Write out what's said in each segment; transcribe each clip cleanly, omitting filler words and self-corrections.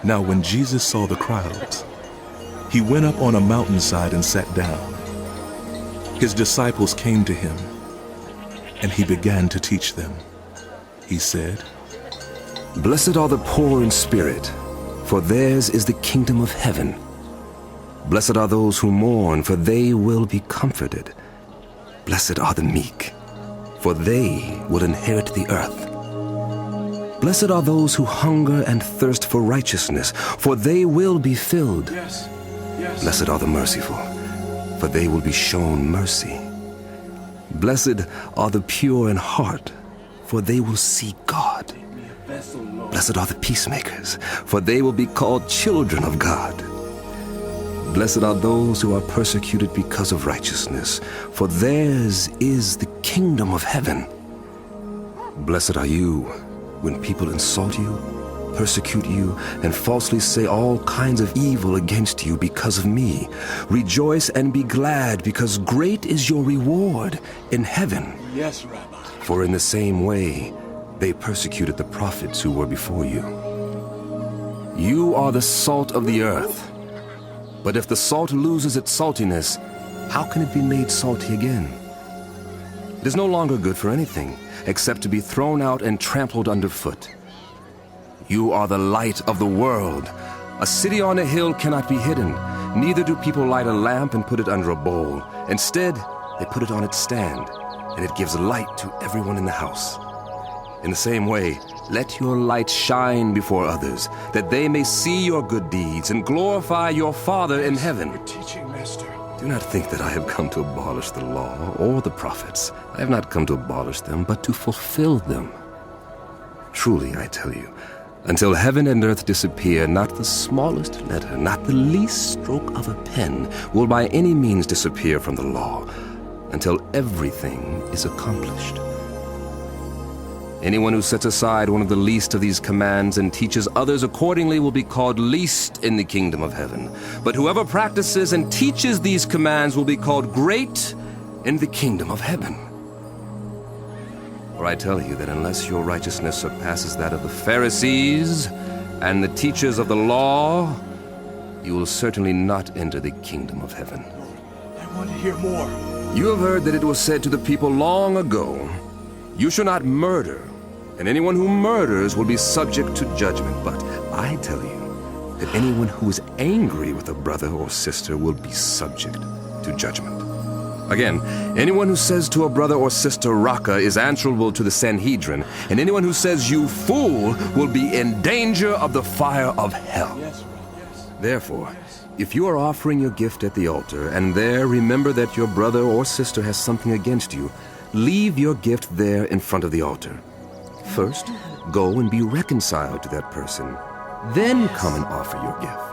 Now when Jesus saw the crowds, he went up on a mountainside and sat down. His disciples came to him, and he began to teach them. He said, "Blessed are the poor in spirit, for theirs is the kingdom of heaven. Blessed are those who mourn, for they will be comforted. Blessed are the meek, for they will inherit the earth. Blessed are those who hunger and thirst for righteousness, for they will be filled. Yes. Blessed are the merciful, for they will be shown mercy. Blessed are the pure in heart, for they will see God. Blessed are the peacemakers, for they will be called children of God. Blessed are those who are persecuted because of righteousness, for theirs is the kingdom of heaven. Blessed are you when people insult you, persecute you, and falsely say all kinds of evil against you because of me. Rejoice and be glad, because great is your reward in heaven. Yes, Rabbi. For in the same way they persecuted the prophets who were before you. You are the salt of the earth. But if the salt loses its saltiness, how can it be made salty again? It is no longer good for anything, except to be thrown out and trampled underfoot. You are the light of the world. A city on a hill cannot be hidden. Neither do people light a lamp and put it under a bowl. Instead, they put it on its stand, and it gives light to everyone in the house. In the same way, let your light shine before others, that they may see your good deeds and glorify your Father in heaven. You're teaching, Master. Do not think that I have come to abolish the law or the prophets. I have not come to abolish them, but to fulfill them. Truly, I tell you, until heaven and earth disappear, not the smallest letter, not the least stroke of a pen will by any means disappear from the law, until everything is accomplished. Anyone who sets aside one of the least of these commands and teaches others accordingly will be called least in the kingdom of heaven. But whoever practices and teaches these commands will be called great in the kingdom of heaven. For I tell you that unless your righteousness surpasses that of the Pharisees and the teachers of the law, you will certainly not enter the kingdom of heaven. I want to hear more. You have heard that it was said to the people long ago, "You shall not murder, and anyone who murders will be subject to judgment." But I tell you that anyone who is angry with a brother or sister will be subject to judgment. Again, anyone who says to a brother or sister, "Raka," is answerable to the Sanhedrin, and anyone who says, "You fool," will be in danger of the fire of hell. Yes, Rabbi. Yes. Therefore, if you are offering your gift at the altar, and there remember that your brother or sister has something against you, leave your gift there in front of the altar. First, go and be reconciled to that person. Then come and offer your gift.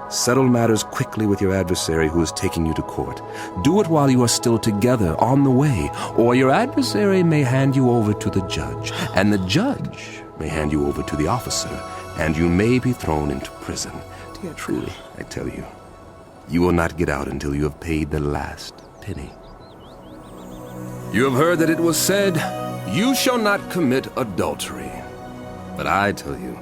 Settle matters quickly with your adversary who is taking you to court. Do it while you are still together on the way, or your adversary may hand you over to the judge, and the judge may hand you over to the officer, and you may be thrown into prison. Truly, I tell you, you will not get out until you have paid the last penny. You have heard that it was said, "You shall not commit adultery." But I tell you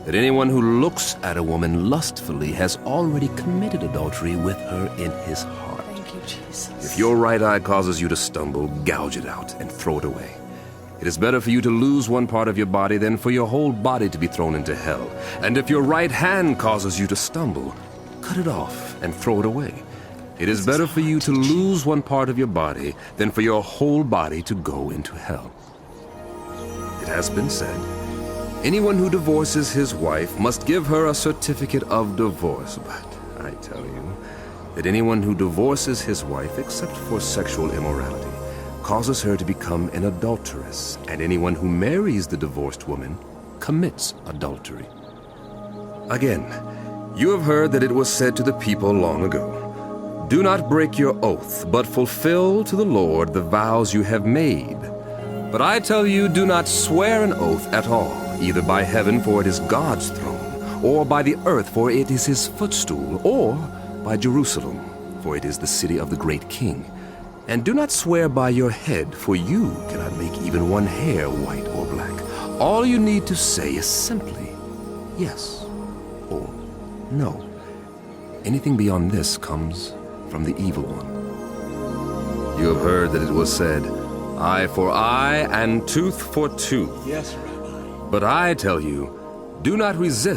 that anyone who looks at a woman lustfully has already committed adultery with her in his heart. Thank you, Jesus. If your right eye causes you to stumble, gouge it out and throw it away. It is better for you to lose one part of your body than for your whole body to be thrown into hell. And if your right hand causes you to stumble, cut it off and throw it away. It is better for you to lose one part of your body than for your whole body to go into hell. It has been said, "Anyone who divorces his wife must give her a certificate of divorce." But I tell you that anyone who divorces his wife except for sexual immorality causes her to become an adulteress, and anyone who marries the divorced woman commits adultery. Again, you have heard that it was said to the people long ago, "Do not break your oath, but fulfill to the Lord the vows you have made." But I tell you, do not swear an oath at all, either by heaven, for it is God's throne, or by the earth, for it is his footstool, or by Jerusalem, for it is the city of the great king. And do not swear by your head, for you cannot make even one hair white or black. All you need to say is simply yes or No. Anything beyond this comes from the evil one. You have heard that it was said, eye for eye and tooth for tooth. Yes, Rabbi. But I tell you, do not resist